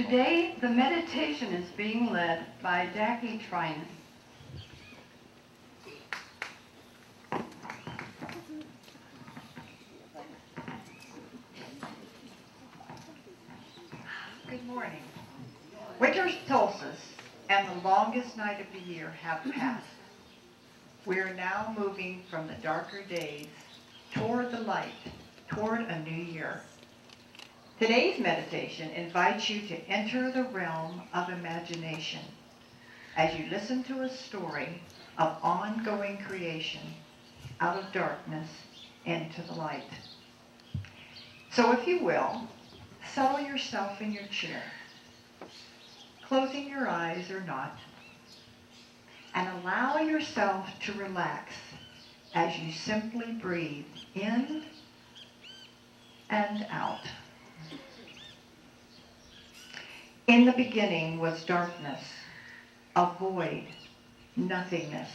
Today, the meditation is being led by Jackie Trinan. Good morning. Winter solstice and the longest night of the year have passed. We are now moving from the darker days toward the light, toward a new year. Today's meditation invites you to enter the realm of imagination as you listen to a story of ongoing creation out of darkness into the light. So if you will, settle yourself in your chair, closing your eyes or not, and allow yourself to relax as you simply breathe in and out. In the beginning was darkness, a void, nothingness,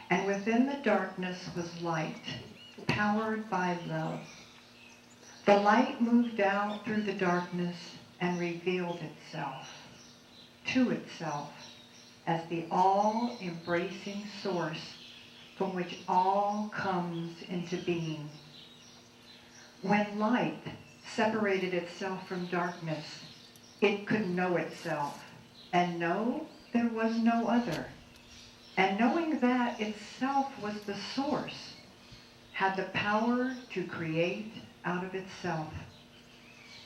and within the darkness was light, powered by love. The light moved out through the darkness and revealed itself to itself as the all-embracing source from which all comes into being. When light separated itself from darkness, it could know itself and know there was no other. And knowing that itself was the source, had the power to create out of itself.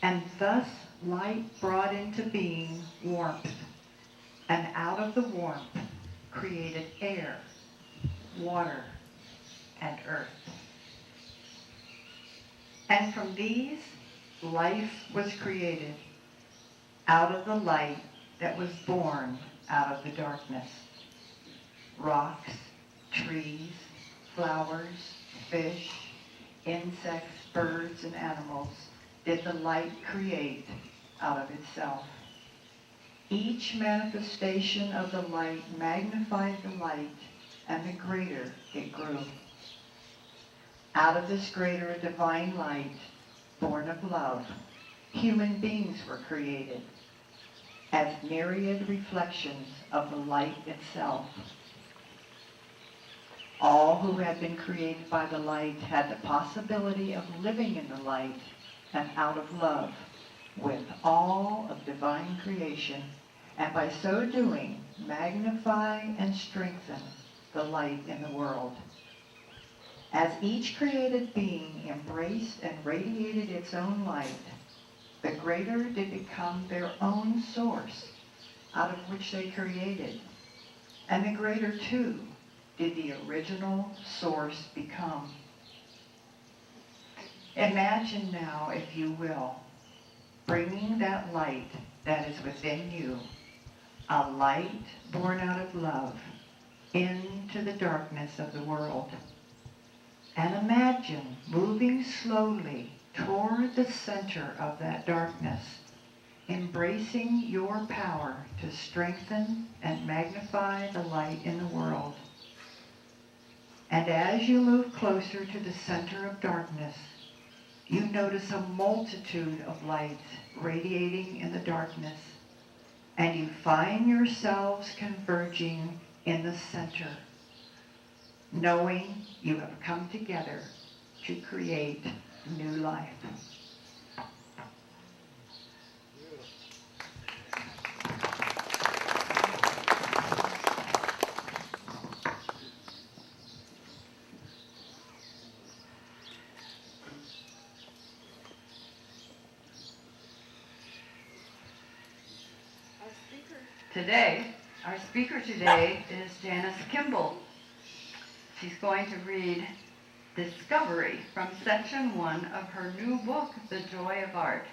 And thus light brought into being warmth, and out of the warmth created air, water, and earth. And from these, life was created out of the light that was born out of the darkness. Rocks, trees, flowers, fish, insects, birds, and animals did the light create out of itself. Each manifestation of the light magnified the light, and the greater it grew. Out of this greater divine light, born of love, human beings were created as myriad reflections of the light itself. All who had been created by the light had the possibility of living in the light and out of love with all of divine creation, and by so doing, magnify and strengthen the light in the world. As each created being embraced and radiated its own light, the greater did become their own source out of which they created, and the greater too did the original source become. Imagine now, if you will, bringing that light that is within you, a light born out of love, into the darkness of the world. And imagine moving slowly toward the center of that darkness, embracing your power to strengthen and magnify the light in the world. And as you move closer to the center of darkness, you notice a multitude of lights radiating in the darkness, and you find yourselves converging in the center, knowing you have come together to create new life. Our speaker today is Janice Kimball. She's going to read Discovery from section 1 of her new book, The Joy of Art.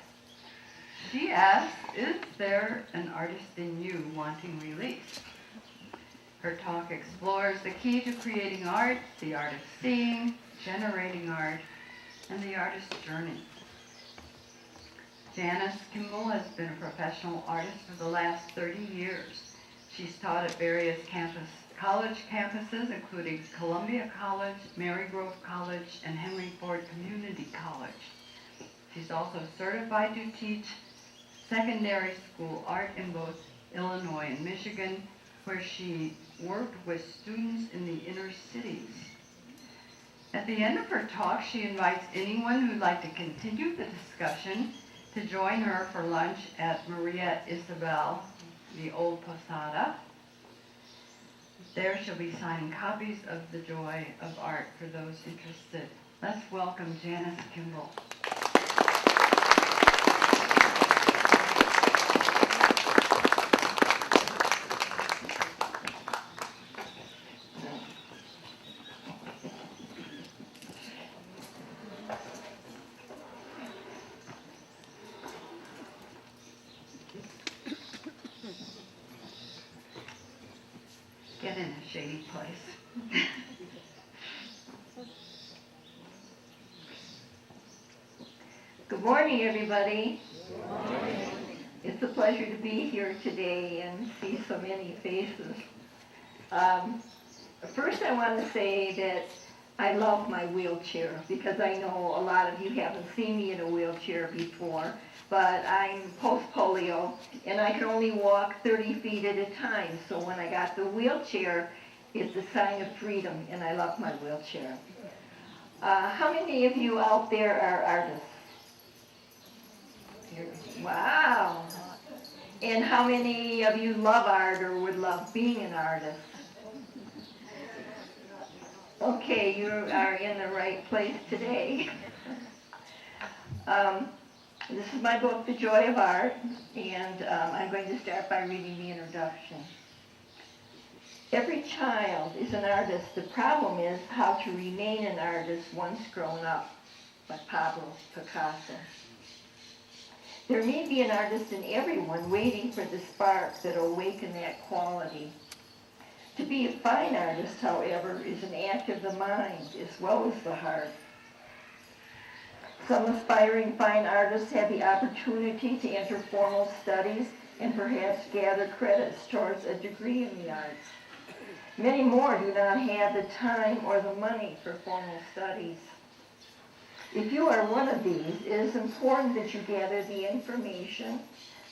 She asks, is there an artist in you wanting release? Her talk explores the key to creating art, the art of seeing, generating art, and the artist's journey. Janice Kimball has been a professional artist for the last 30 years. She's taught at various college campuses, including Columbia College, Marygrove College, and Henry Ford Community College. She's also certified to teach secondary school art in both Illinois and Michigan, where she worked with students in the inner cities. At the end of her talk, she invites anyone who'd like to continue the discussion to join her for lunch at Maria Isabel, the old Posada. There she'll be signing copies of The Joy of Art for those interested. Let's welcome Janice Kimball. Get in a shady place. Good morning, everybody. Good morning. It's a pleasure to be here today and see so many faces. First, I want to say that I love my wheelchair because I know a lot of you haven't seen me in a wheelchair before, but I'm post-polio and I can only walk 30 feet at a time. So when I got the wheelchair, it's a sign of freedom, and I love my wheelchair. How many of you out there are artists? Wow. And how many of you love art or would love being an artist? Okay, you are in the right place today. This is my book, The Joy of Art, and I'm going to start by reading the introduction. Every child is an artist. The problem is how to remain an artist once grown up, by Pablo Picasso. There may be an artist in everyone waiting for the spark that will awaken that quality. To be a fine artist, however, is an act of the mind as well as the heart. Some aspiring fine artists have the opportunity to enter formal studies and perhaps gather credits towards a degree in the arts. Many more do not have the time or the money for formal studies. If you are one of these, it is important that you gather the information,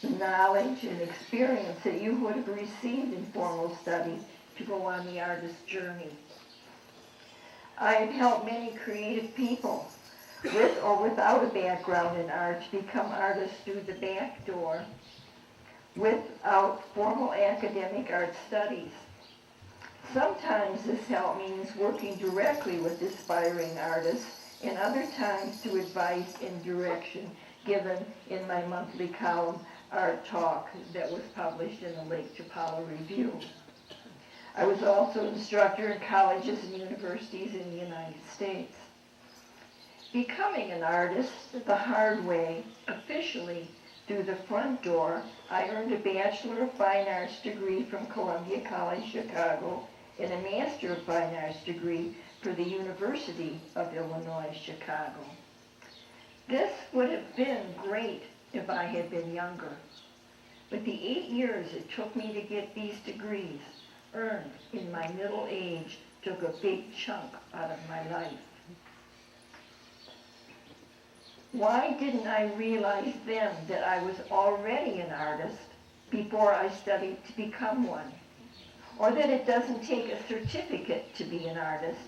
the knowledge, and experience that you would have received in formal study to go on the artist journey. I have helped many creative people, with or without a background in art, to become artists through the back door, without formal academic art studies. Sometimes this help means working directly with aspiring artists, and other times through advice and direction given in my monthly column, Art Talk, that was published in the Lake Chapala Review. I was also an instructor in colleges and universities in the United States. Becoming an artist the hard way, officially through the front door, I earned a Bachelor of Fine Arts degree from Columbia College, Chicago, and a Master of Fine Arts degree for the University of Illinois, Chicago. This would have been great if I had been younger, but the 8 years it took me to get these degrees, earned in my middle age, took a big chunk out of my life. Why didn't I realize then that I was already an artist before I studied to become one? Or that it doesn't take a certificate to be an artist?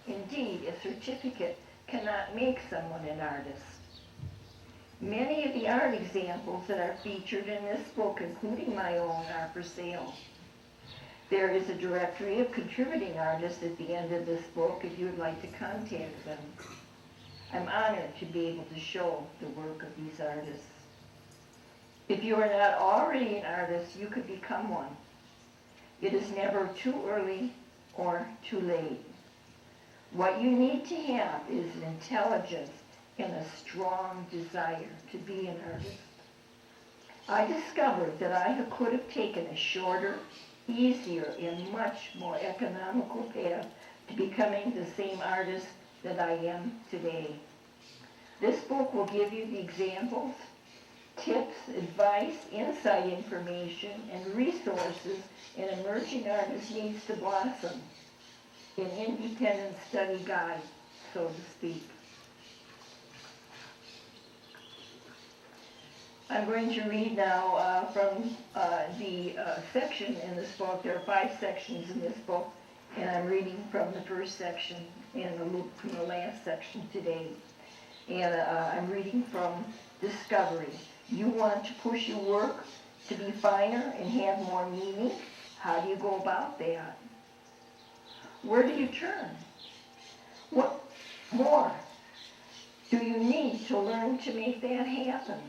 Indeed, a certificate cannot make someone an artist. Many of the art examples that are featured in this book, including my own, are for sale. There is a directory of contributing artists at the end of this book if you would like to contact them. I'm honored to be able to show the work of these artists. If you are not already an artist, you could become one. It is never too early or too late. What you need to have is an intelligence and a strong desire to be an artist. I discovered that I could have taken a shorter, easier, and much more economical path to becoming the same artist that I am today. This book will give you the examples, tips, advice, inside information, and resources an emerging artist needs to blossom. An independent study guide, so to speak. I I'm going to read now from the section in this book. There are 5 sections in this book, and I'm reading from the first section and from the last section today. And I'm reading from Discovery. You want to push your work to be finer and have more meaning? How do you go about that? Where do you turn? What more do you need to learn to make that happen?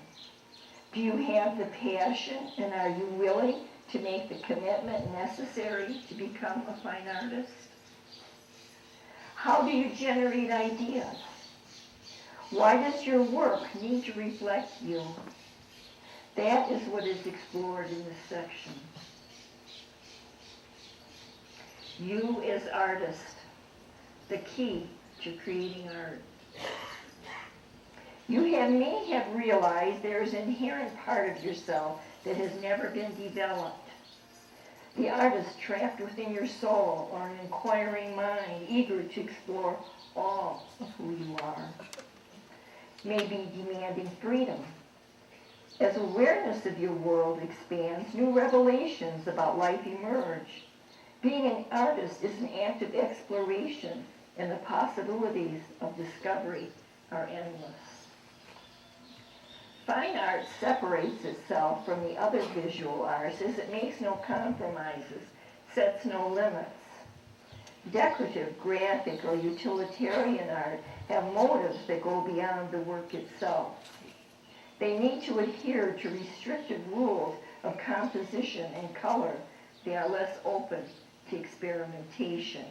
Do you have the passion, and are you willing to make the commitment necessary to become a fine artist? How do you generate ideas? Why does your work need to reflect you? That is what is explored in this section. You as artist, the key to creating art. You may have realized there is an inherent part of yourself that has never been developed. The artist trapped within your soul, or an inquiring mind eager to explore all of who you are, may be demanding freedom. As awareness of your world expands, new revelations about life emerge. Being an artist is an act of exploration, and the possibilities of discovery are endless. Fine art separates itself from the other visual arts as it makes no compromises, sets no limits. Decorative, graphic, or utilitarian art have motives that go beyond the work itself. They need to adhere to restrictive rules of composition and color. They are less open to experimentation.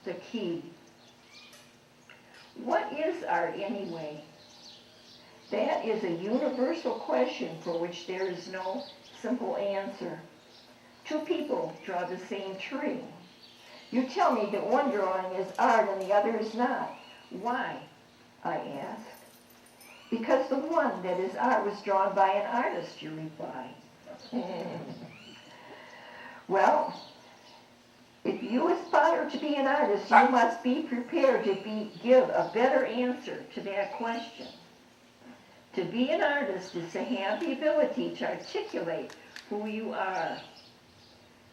The key. What is art anyway? That is a universal question for which there is no simple answer. 2 people draw the same tree. You tell me that one drawing is art and the other is not. Why? I ask. Because the one that is art was drawn by an artist, you reply. Well, if you aspire to be an artist, you must be prepared to give a better answer to that question. To be an artist is to have the ability to articulate who you are.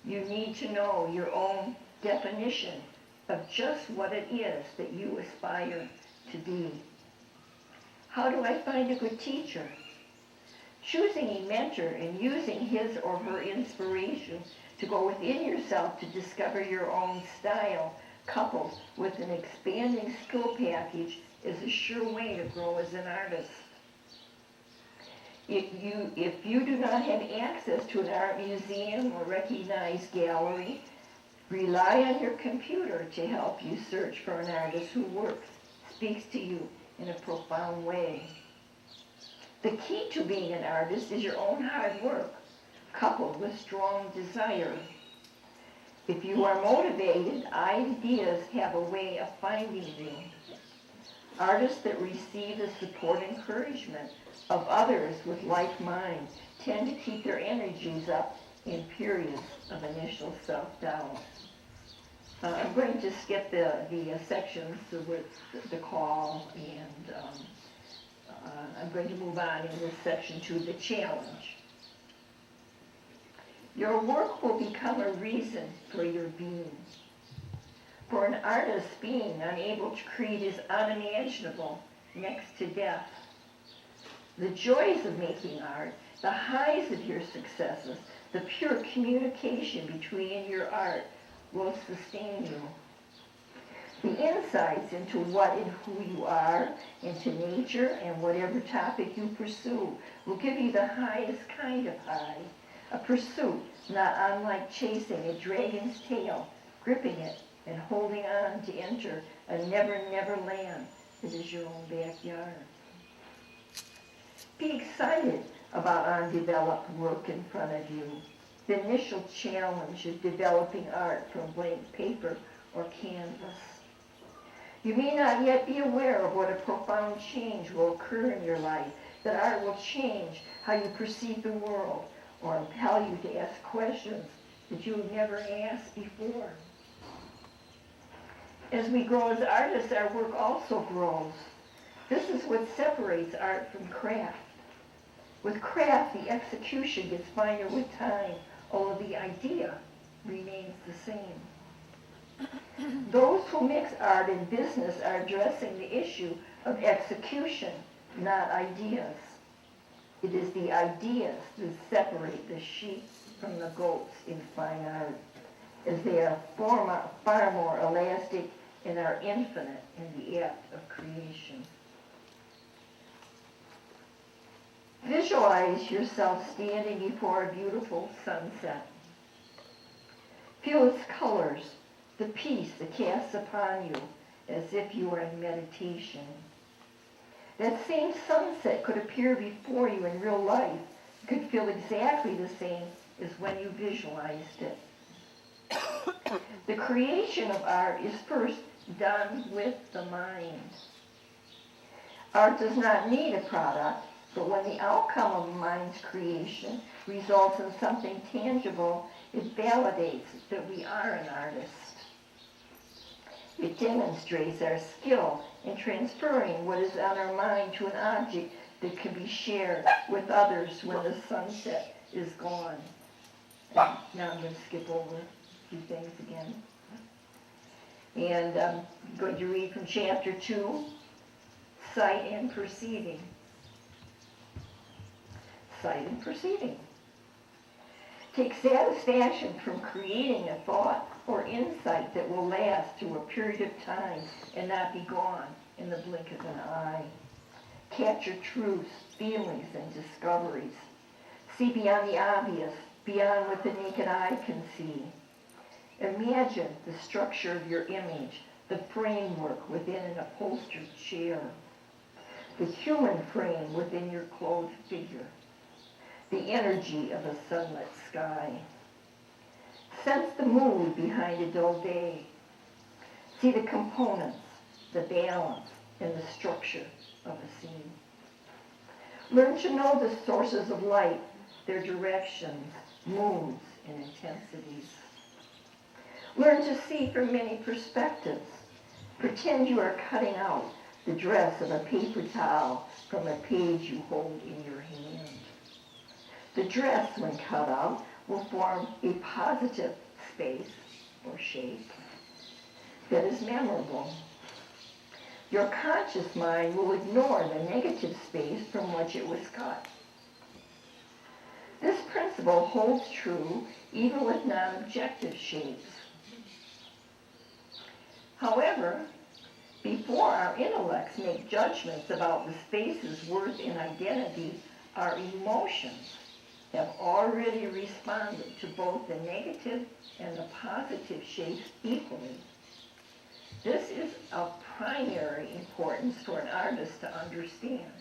You need to know your own definition of just what it is that you aspire to be. How do I find a good teacher? Choosing a mentor and using his or her inspiration to go within yourself to discover your own style, coupled with an expanding skill package, is a sure way to grow as an artist. If you do not have access to an art museum or recognized gallery, rely on your computer to help you search for an artist whose work speaks to you in a profound way. The key to being an artist is your own hard work, coupled with strong desire. If you are motivated, ideas have a way of finding you. Artists that receive the support and encouragement of others with like minds tend to keep their energies up in periods of initial self-doubt. I'm going to skip the sections with the call, and I'm going to move on in this section to the challenge. Your work will become a reason for your being. For an artist, being unable to create is unimaginable next to death. The joys of making art, the highs of your successes, the pure communication between your art will sustain you. The insights into what and who you are, into nature, and whatever topic you pursue will give you the highest kind of high, a pursuit not unlike chasing a dragon's tail, gripping it and holding on to enter a never-never land that is your own backyard. Be excited about undeveloped work in front of you. The initial challenge is developing art from blank paper or canvas. You may not yet be aware of what a profound change will occur in your life, that art will change how you perceive the world or impel you to ask questions that you have never asked before. As we grow as artists, our work also grows. This is what separates art from craft. With craft, the execution gets finer with time, although the idea remains the same. Those who mix art and business are addressing the issue of execution, not ideas. It is the ideas that separate the sheep from the goats in fine art, as they are far more elastic and are infinite in the act of creation. Visualize yourself standing before a beautiful sunset. Feel its colors, the peace it casts upon you, as if you were in meditation. That same sunset could appear before you in real life. It could feel exactly the same as when you visualized it. The creation of art is first done with the mind. Art does not need a product, but when the outcome of the mind's creation results in something tangible, it validates that we are an artist. It demonstrates our skill in transferring what is on our mind to an object that can be shared with others when the sunset is gone. And now I'm going to skip over a few things again. And I'm going to read from chapter 2, Sight and Perceiving. Sight and perceiving. Take satisfaction from creating a thought or insight that will last through a period of time and not be gone in the blink of an eye. Capture truths, feelings, and discoveries. See beyond the obvious, beyond what the naked eye can see. Imagine the structure of your image, the framework within an upholstered chair, the human frame within your clothed figure, the energy of a sunlit sky. Sense the mood behind a dull day. See the components, the balance, and the structure of a scene. Learn to know the sources of light, their directions, moods, and intensities. Learn to see from many perspectives. Pretend you are cutting out the dress of a paper towel from a page you hold in your hand. The dress, when cut out, will form a positive space or shape that is memorable. Your conscious mind will ignore the negative space from which it was cut. This principle holds true even with non-objective shapes. However, before our intellects make judgments about the space's worth and identity, our emotions have already responded to both the negative and the positive shapes equally. This is of primary importance for an artist to understand.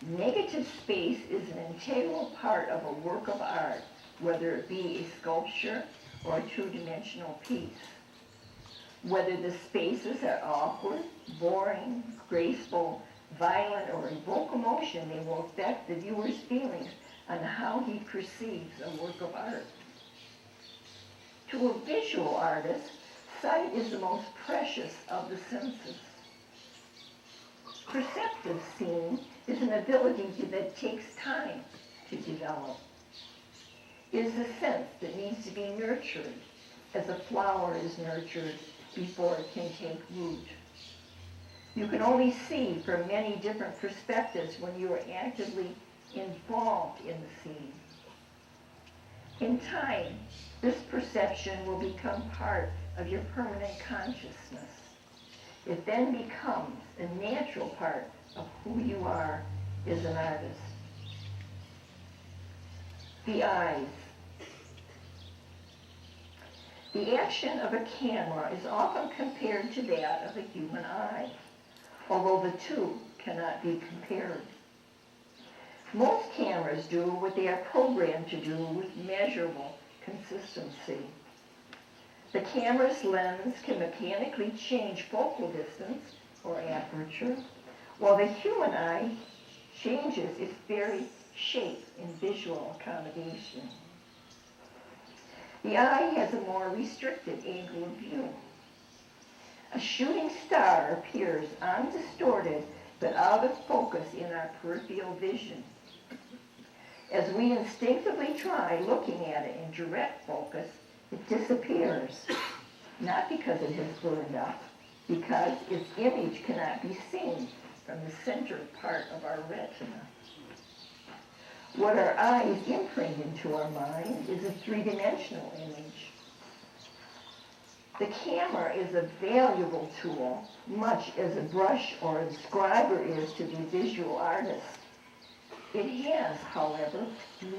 Negative space is an integral part of a work of art, whether it be a sculpture or a two-dimensional piece. Whether the spaces are awkward, boring, graceful, violent, or evoke emotion, they will affect the viewer's feelings on how he perceives a work of art. To a visual artist, sight is the most precious of the senses. Perceptive seeing is an ability that takes time to develop. It is a sense that needs to be nurtured as a flower is nurtured before it can take root. You can only see from many different perspectives when you are actively involved in the scene. In time, this perception will become part of your permanent consciousness. It then becomes a natural part of who you are as an artist. The eyes. The action of a camera is often compared to that of a human eye, although the two cannot be compared. Most cameras do what they are programmed to do with measurable consistency. The camera's lens can mechanically change focal distance or aperture, while the human eye changes its very shape in visual accommodation. The eye has a more restricted angle of view. A shooting star appears undistorted but out of focus in our peripheral vision As we instinctively try looking at it in direct focus, it disappears. Not because it has burned up, because its image cannot be seen from the center part of our retina. What our eyes imprint into our mind is a three-dimensional image. The camera is a valuable tool, much as a brush or a scriber is to the visual artist. It has, however,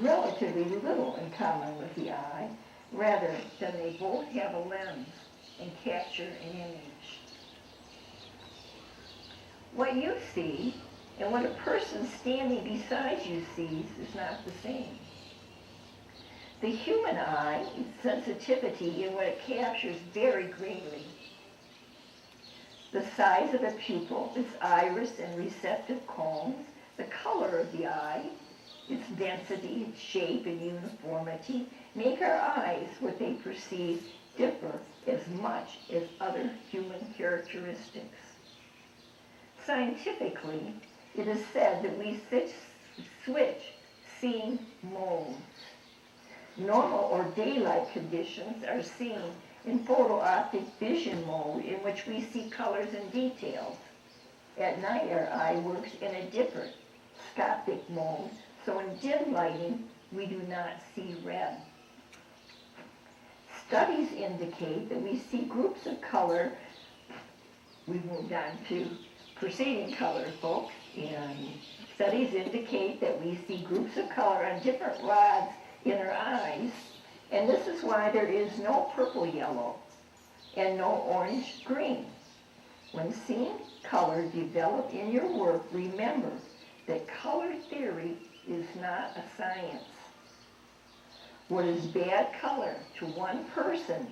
relatively little in common with the eye, rather than they both have a lens and capture an image. What you see and what a person standing beside you sees is not the same. The human eye, its sensitivity in what it captures vary greatly. The size of the pupil, its iris and receptive cones, the color of the eye, its density, its shape and uniformity make our eyes, what they perceive, differ as much as other human characteristics. Scientifically, it is said that we switch seeing modes. Normal or daylight conditions are seen in photooptic vision mode, in which we see colors and details. At night, our eye works in a different scopic mode, so in dim lighting, we do not see red. Studies indicate that we see groups of color. We moved on to perceiving color, folks, and studies indicate that we see groups of color on different rods in our eyes, and this is why there is no purple-yellow and no orange-green. When seeing color develop in your work, remember that color theory is not a science. What is bad color to one person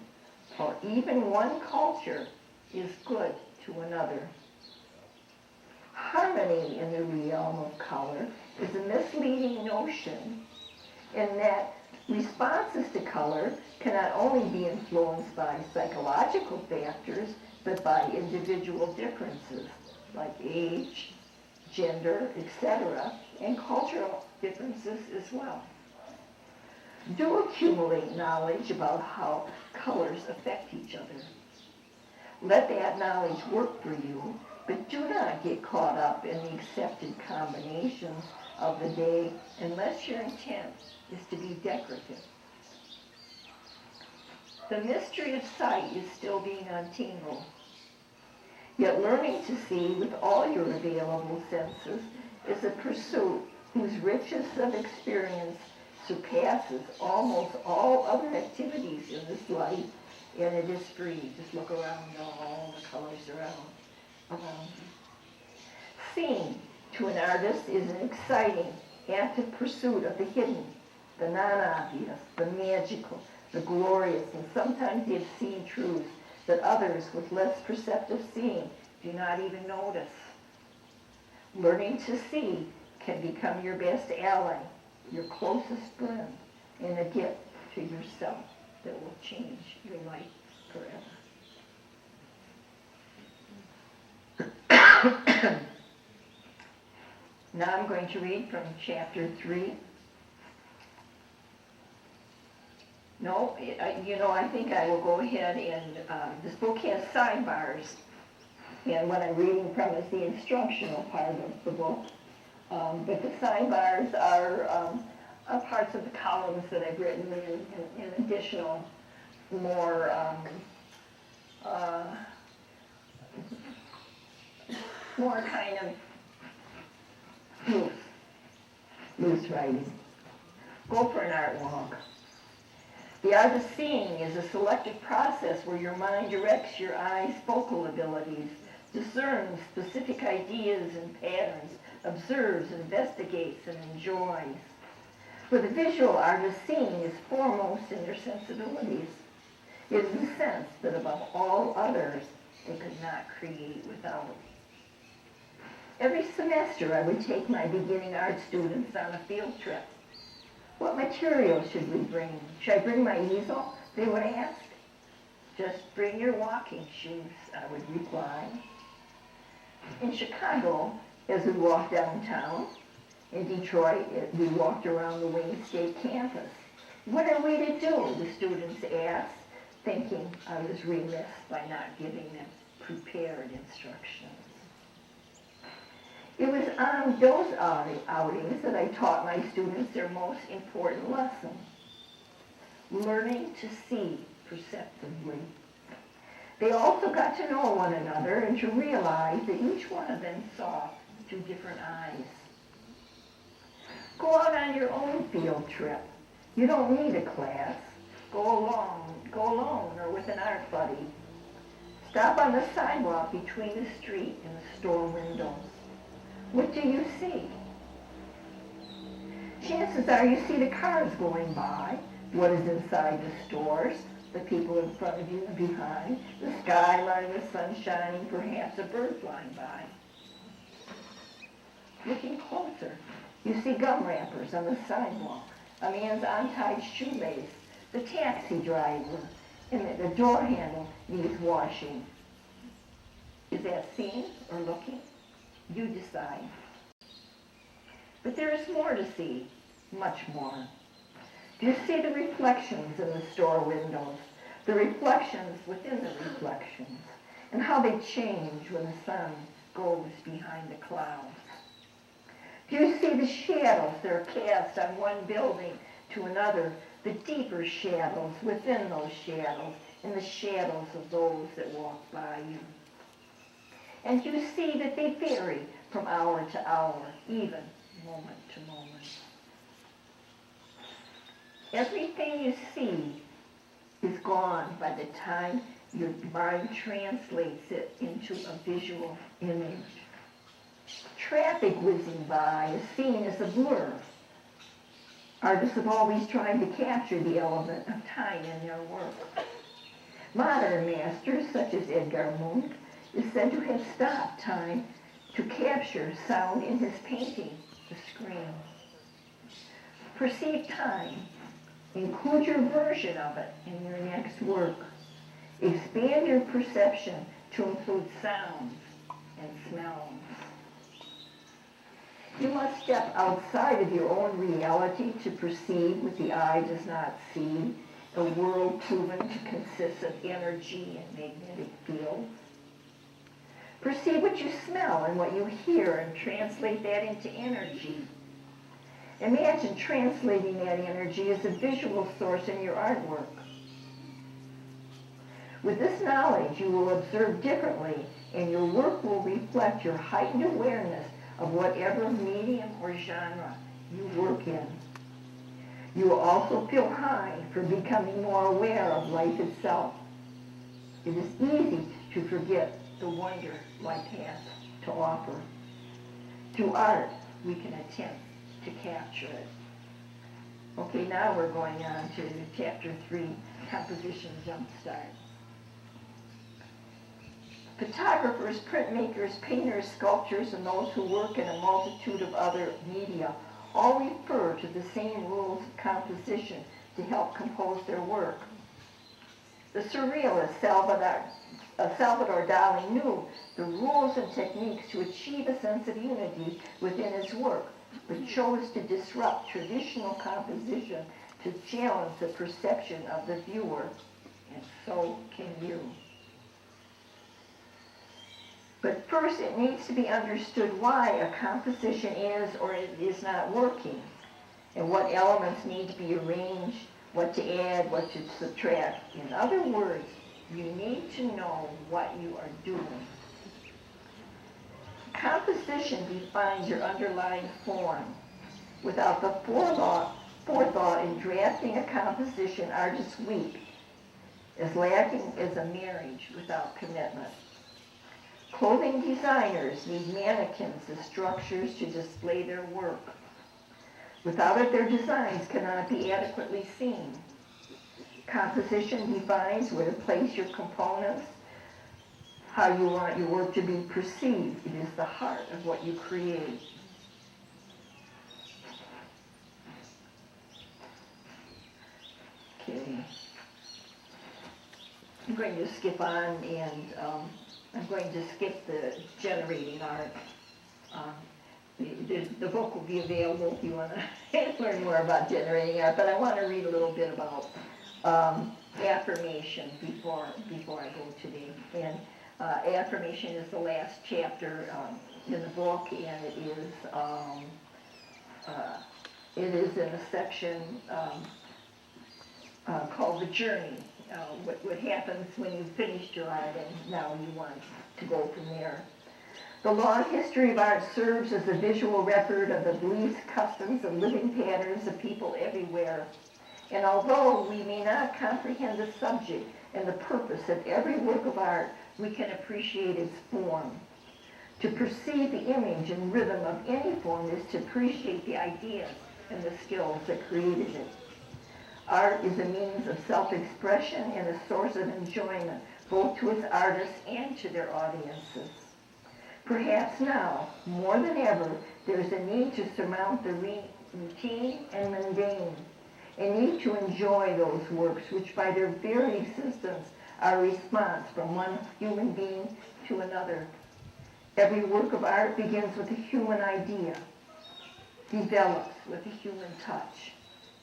or even one culture is good to another. Harmony in the realm of color is a misleading notion in that responses to color can not only be influenced by psychological factors, but by individual differences like age, gender, etc., and cultural differences as well. Do accumulate knowledge about how colors affect each other. Let that knowledge work for you, but do not get caught up in the accepted combinations of the day unless your intent is to be decorative. The mystery of sight is still being untangled. Yet learning to see with all your available senses is a pursuit whose richness of experience surpasses almost all other activities in this life, and it is free. Just look around, all the colors around you. Seeing to an artist is an exciting, active pursuit of the hidden, the non-obvious, the magical, the glorious, and sometimes the obscene truths that others with less perceptive seeing do not even notice. Learning to see can become your best ally, your closest friend, and a gift to yourself that will change your life forever. Now I'm going to read from chapter 3. No, I think I will go ahead and, this book has sidebars, and what I'm reading from is the instructional part of the book. But the sidebars are parts of the columns that I've written in additional, more kind of loose writing. Go for an art walk. The art of seeing is a selective process where your mind directs your eye's focal abilities, discerns specific ideas and patterns, observes, investigates, and enjoys. For the visual artist, seeing is foremost in their sensibilities. It is a sense that above all others, they could not create without. Every semester, I would take my beginning art students on a field trip. What material should we bring? Should I bring my easel? They would ask. Just bring your walking shoes, I would reply. In Chicago, as we walked downtown, In Detroit, we walked around the Wayne State campus. What are we to do? The students asked, thinking I was remiss by not giving them prepared instructions. It was on those outings that I taught my students their most important lesson, learning to see perceptively. They also got to know one another and to realize that each one of them saw through different eyes. Go out on your own field trip. You don't need a class. Go alone or with an art buddy. Stop on the sidewalk between the street and the store windows. What do you see? Chances are you see the cars going by, what is inside the stores, the people in front of you and behind, the skyline, the sun shining, perhaps a bird flying by. Looking closer, you see gum wrappers on the sidewalk, a man's untied shoelace, the taxi driver, and the door handle needs washing. Is that seeing or looking? You decide. But there is more to see, much more. Do you see the reflections in the store windows, the reflections within the reflections, and how they change when the sun goes behind the clouds? Do you see the shadows that are cast on one building to another, the deeper shadows within those shadows, and the shadows of those that walk by you? And you see that they vary from hour to hour, even moment to moment. Everything you see is gone by the time your mind translates it into a visual image. Traffic whizzing by is seen as a blur. Artists have always tried to capture the element of time in their work. Modern masters, such as Edgar Munch, is said to have stopped time to capture sound in his painting, The Scream. Perceive time. Include your version of it in your next work. Expand your perception to include sounds and smells. You must step outside of your own reality to perceive what the eye does not see, a world proven to consist of energy and magnetic fields. Perceive what you smell and what you hear and translate that into energy. Imagine translating that energy as a visual source in your artwork. With this knowledge, you will observe differently, and your work will reflect your heightened awareness of whatever medium or genre you work in. You will also feel high for becoming more aware of life itself. It is easy to forget the wonder life has to offer. Through art, we can attempt to capture it. Okay, now we're going on to Chapter 3, Composition Jumpstart. Photographers, printmakers, painters, sculptors, and those who work in a multitude of other media all refer to the same rules of composition to help compose their work. The surrealist Salvador Dali knew the rules and techniques to achieve a sense of unity within his work, but chose to disrupt traditional composition to challenge the perception of the viewer, and so can you. But first, it needs to be understood why a composition is or is not working, and what elements need to be arranged, what to add, what to subtract. In other words, you need to know what you are doing. Composition defines your underlying form. Without the forethought in drafting a composition, artists weep, as lacking as a marriage without commitment. Clothing designers need mannequins as structures to display their work. Without it, their designs cannot be adequately seen. Composition defines where to place your components, how you want your work to be perceived. It is the heart of what you create. Okay. I'm going to skip on and I'm going to skip the generating art. the book will be available if you want to learn more about generating art, but I want to read a little bit about affirmation before I go today. And affirmation is the last chapter in the book, and it is in a section called The Journey. What happens when you've finished your art and now you want to go from there. The long history of art serves as a visual record of the beliefs, customs, and living patterns of people everywhere. And although we may not comprehend the subject and the purpose of every work of art, we can appreciate its form. To perceive the image and rhythm of any form is to appreciate the ideas and the skills that created it. Art is a means of self-expression and a source of enjoyment, both to its artists and to their audiences. Perhaps now, more than ever, there is a need to surmount the routine and mundane, a need to enjoy those works which by their very existence are a response from one human being to another. Every work of art begins with a human idea, develops with a human touch,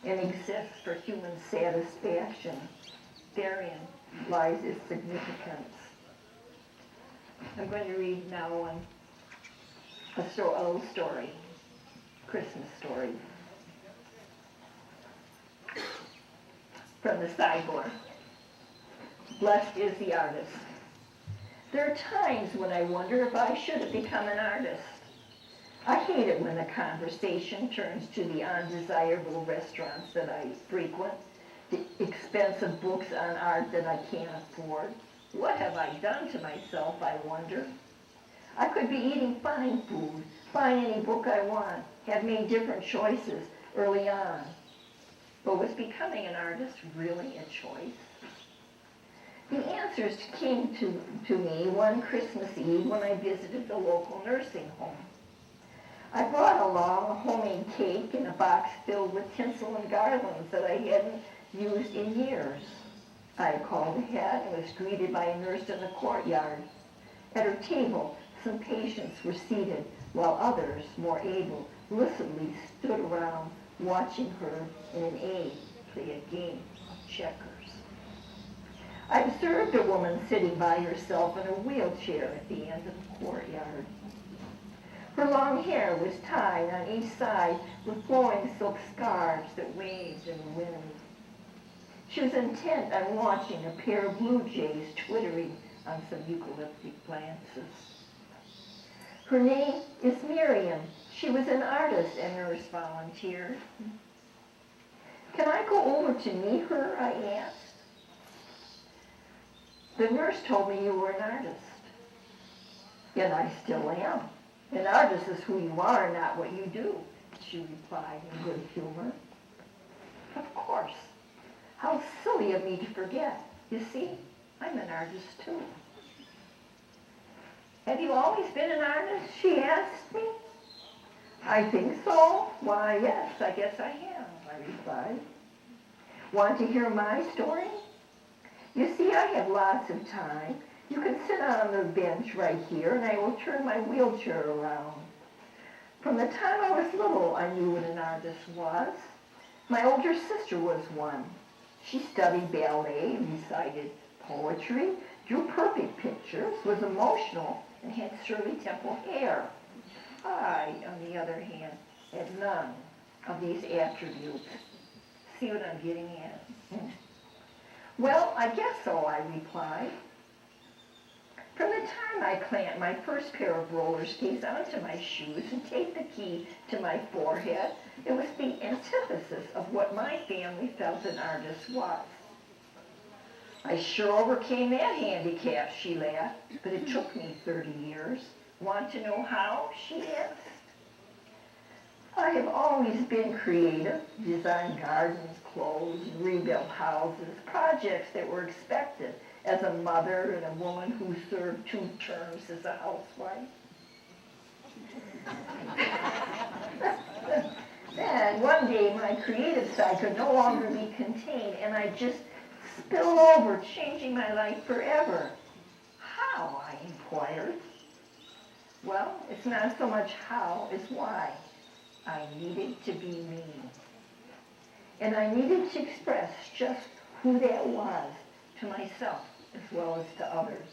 and exists for human satisfaction. Therein lies its significance. I'm going to read now a little story, Christmas story, from the sideboard. Blessed is the artist. There are times when I wonder if I should have become an artist. I hate it when the conversation turns to the undesirable restaurants that I frequent, the expensive books on art that I can't afford. What have I done to myself, I wonder? I could be eating fine food, find any book I want, have made different choices early on. But was becoming an artist really a choice? The answers came to me one Christmas Eve when I visited the local nursing home. I brought along a homemade cake in a box filled with tinsel and garlands that I hadn't used in years. I called ahead and was greeted by a nurse in the courtyard. At her table, some patients were seated, while others, more able, listlessly stood around watching her and an aide play a game of checkers. I observed a woman sitting by herself in a wheelchair at the end of the courtyard. Her long hair was tied on each side with flowing silk scarves that waved in the wind. She was intent on watching a pair of blue jays twittering on some eucalyptic branches. Her name is Miriam. She was an artist, a nurse volunteered. Can I go over to meet her? I asked. The nurse told me you were an artist. And I still am. An artist is who you are, not what you do, she replied in good humor. Of course. How silly of me to forget. You see, I'm an artist too. Have you always been an artist? She asked me. I think so. Why, yes, I guess I have, I replied. Want to hear my story? You see, I have lots of time. You can sit on the bench right here, and I will turn my wheelchair around. From the time I was little, I knew what an artist was. My older sister was one. She studied ballet, recited poetry, drew perfect pictures, was emotional, and had Shirley Temple hair. I, on the other hand, had none of these attributes. See what I'm getting at? Well, I guess so, I replied. From the time I clamped my first pair of roller skates onto my shoes and taped the key to my forehead, it was the antithesis of what my family felt an artist was. I sure overcame that handicap, she laughed, but it took me 30 years. Want to know how? She asked. I have always been creative, designed gardens, clothes, rebuilt houses, projects that were expected as a mother and a woman who served 2 terms as a housewife. Then one day my creative side could no longer be contained and I just spilled over, changing my life forever. How? I inquired. Well, it's not so much how as why. I needed to be me. And I needed to express just who that was to myself as well as to others.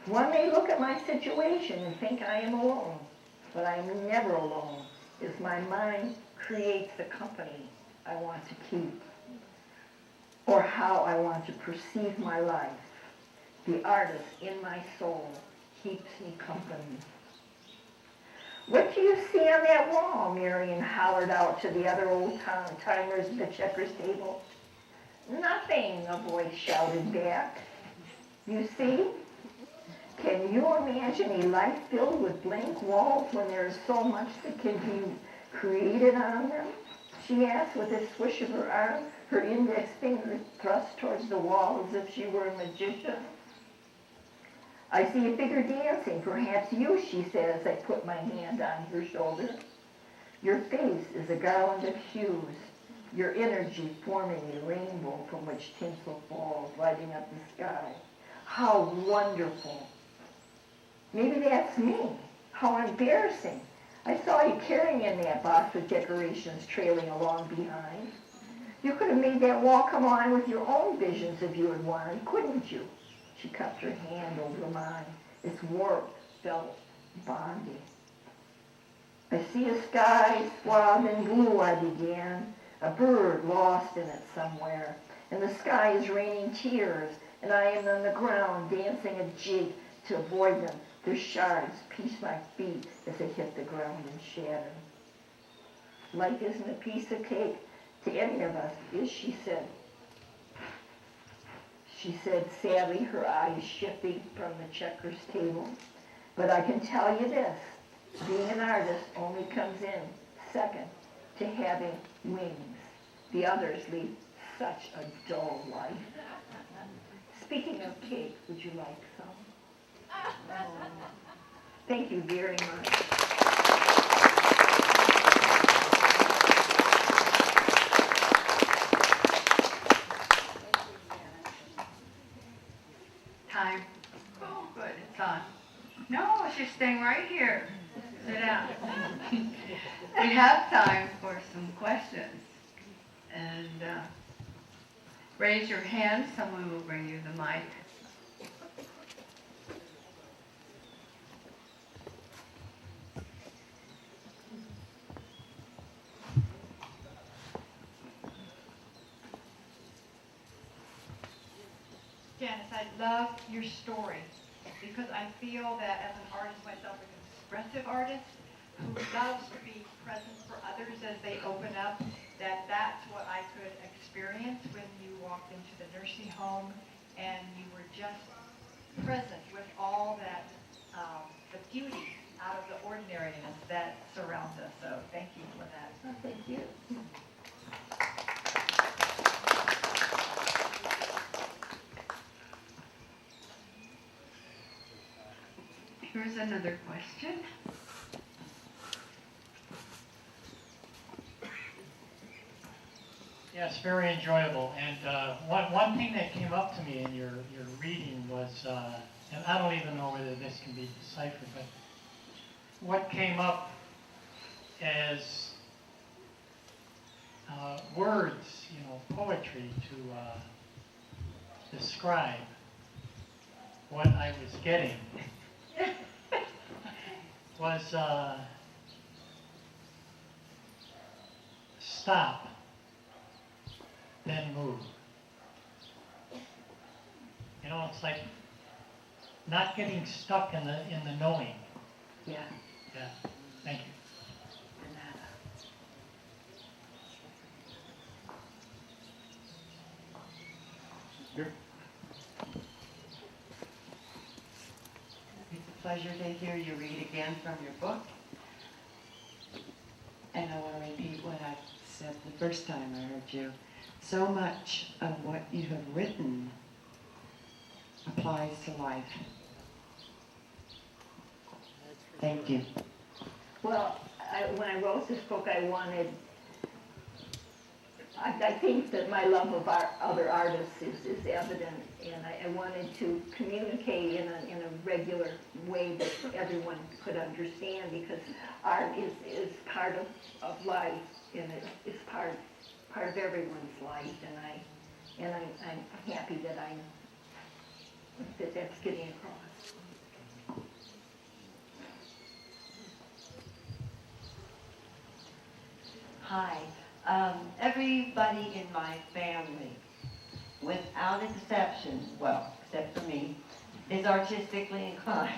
One may look at my situation and think I am alone, but I am never alone, as my mind creates the company I want to keep, or how I want to perceive my life. The artist in my soul keeps me company. "What do you see on that wall?" Marion hollered out to the other old-timers at the checkers table. "Nothing," a voice shouted back. "You see? Can you imagine a life filled with blank walls when there is so much that can be created on them?" she asked with a swish of her arm, her index finger thrust towards the wall as if she were a magician. "I see a figure dancing, perhaps you," she said as I put my hand on her shoulder. "Your face is a garland of hues, your energy forming a rainbow from which tinsel falls, lighting up the sky. How wonderful! Maybe that's me. How embarrassing. I saw you carrying in that box with decorations trailing along behind. You could have made that wall come on with your own visions if you had wanted, couldn't you?" She cupped her hand over mine. Its warmth felt bonding. "I see a sky swathed in blue," I began, "a bird lost in it somewhere, and the sky is raining tears, and I am on the ground dancing a jig to avoid them. Their shards piece my feet as they hit the ground and shatter." "Life isn't a piece of cake to any of us, is she?" She said sadly, her eyes shifting from the checkers table. "But I can tell you this, being an artist only comes in second to having wings. The others lead such a dull life." Speaking of cake, would you like some? Thank you very much. Time. Oh, good, it's on. No, she's staying right here. Sit down. We have time for some questions. And raise your hand, someone will bring you the mic. Janice, I love your story because I feel that as an artist myself, an expressive artist who loves to be present for others as they open up, that's what I could experience when you walked into the nursing home and you were just present with all that, the beauty out of the ordinariness that surrounds us. So thank you for that. Oh, thank you. Here's another question. Yes, very enjoyable. And one thing that came up to me in your reading was, and I don't even know whether this can be deciphered, but what came up as words, poetry to describe what I was getting was stop, then move. It's like not getting stuck in the knowing. Yeah. Yeah. Thank you. Here. It's a pleasure to hear you read again from your book. And I want to repeat what I said the first time I heard you. So much of what you have written applies to life. Thank you. Well, when I wrote this book, I I think that my love of other artists is evident, and I wanted to communicate in a regular way that everyone could understand, because art is part of life, and it's part of everyone's life, and I'm happy that that's getting across. Hi. Everybody in my family, without exception, well, except for me, is artistically inclined.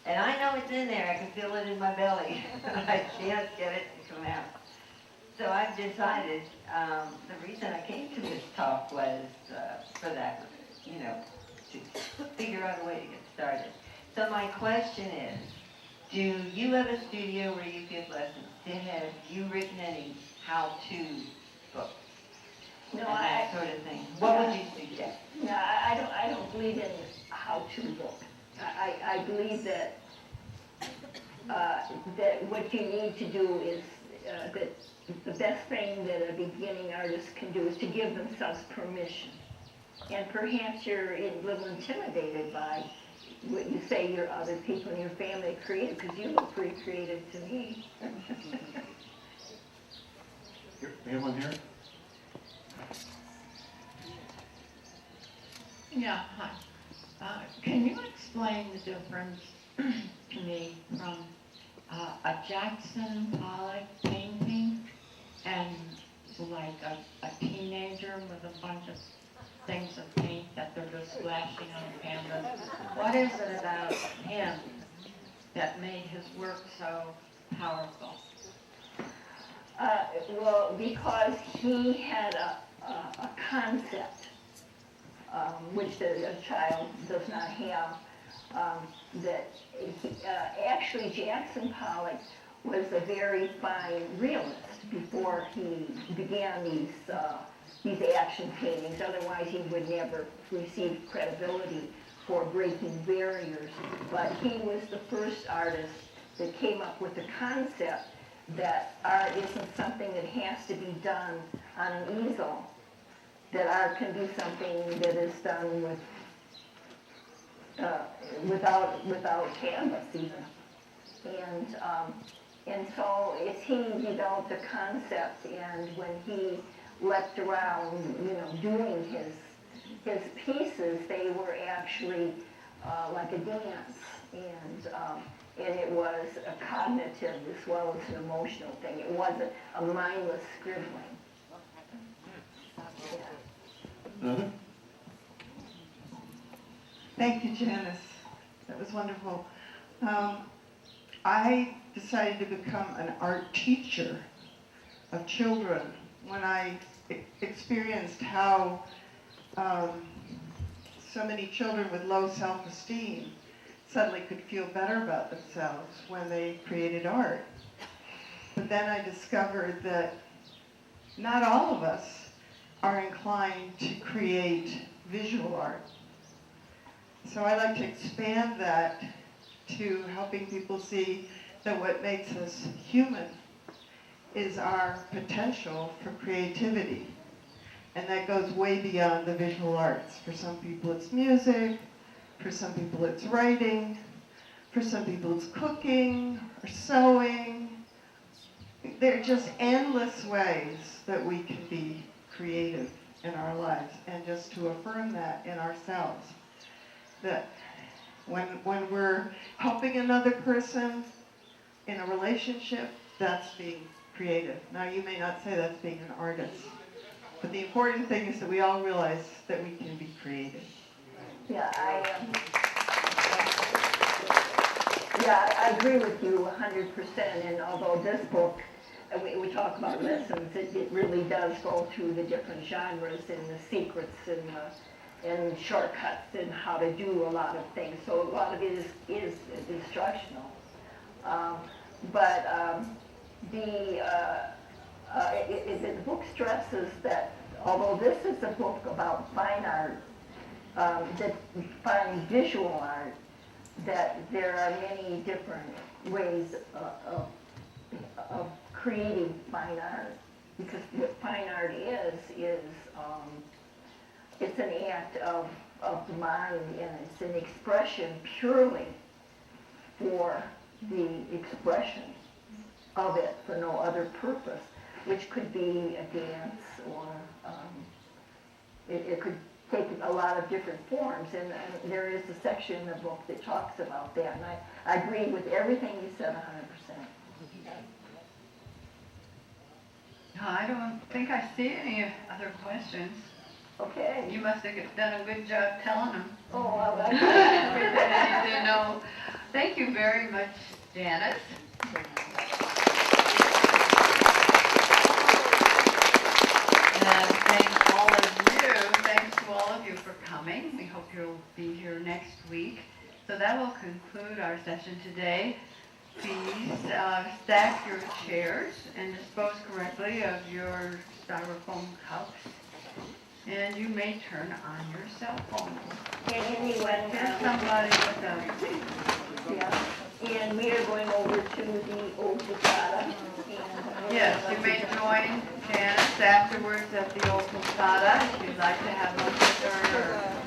And I know it's in there. I can feel it in my belly. I can't get it to come out. So I've decided, the reason I came to this talk was for that, to figure out a way to get started. So my question is, do you have a studio where you give lessons? Have you written any how-to books? No, and that sort of thing? What would you suggest? No, I don't believe in how-to book. I believe that that what you need to do is that the best thing that a beginning artist can do is to give themselves permission. And perhaps you're a little intimidated by what you say your other people in your family are creative, because you look pretty creative to me. Here, we have one here. Yeah, hi. Can you explain the difference to me from a Jackson Pollock painting and like a teenager with a bunch of things of paint that they're just splashing on canvas? What is it about him that made his work so powerful? Well, because he had a concept, which a child does not have, that actually Jackson Pollock was a very fine realist before he began these action paintings. Otherwise, he would never receive credibility for breaking barriers. But he was the first artist that came up with the concept that art isn't something that has to be done on an easel, that art can be something that is done without canvas even. And so as he developed a concept, and when he left around, doing his pieces, they were actually like a dance, and it was a cognitive as well as an emotional thing. It wasn't a mindless scribbling. Another? Thank you, Janice. That was wonderful. I decided to become an art teacher of children when I experienced how so many children with low self-esteem suddenly could feel better about themselves when they created art. But then I discovered that not all of us are inclined to create visual art. So I like to expand that to helping people see that what makes us human is our potential for creativity. And that goes way beyond the visual arts. For some people it's music, for some people it's writing, for some people it's cooking or sewing. There are just endless ways that we can be creative in our lives, and just to affirm that in ourselves. That when we're helping another person in a relationship, that's being creative. Now, you may not say that's being an artist, but the important thing is that we all realize that we can be creative. Yeah, I agree with you 100%. And although this book, we talk about lessons, it really does go through the different genres and the secrets and shortcuts and how to do a lot of things. So a lot of it is instructional. But the book stresses that although this is a book about fine art, that fine visual art, that there are many different ways of creating fine art. because what fine art is it's an act of the mind, and it's an expression purely for the expression of it, for no other purpose, which could be a dance, or it could take a lot of different forms, and there is a section in the book that talks about that, and I agree with everything you said 100%. No, I don't think I see any other questions. Okay. You must have done a good job telling them. Oh, well, Everything I need to know. Thank you very much, Janice. And thanks to all of you for coming. We hope you'll be here next week. So that will conclude our session today. Please stack your chairs and dispose correctly of your styrofoam cups. And you may turn on your cell phone. And anyone, Here's somebody with a... yeah, and we are going over to the old Chapala. Yes, you may join Janice afterwards at the old Posada if you'd like to have lunch with her or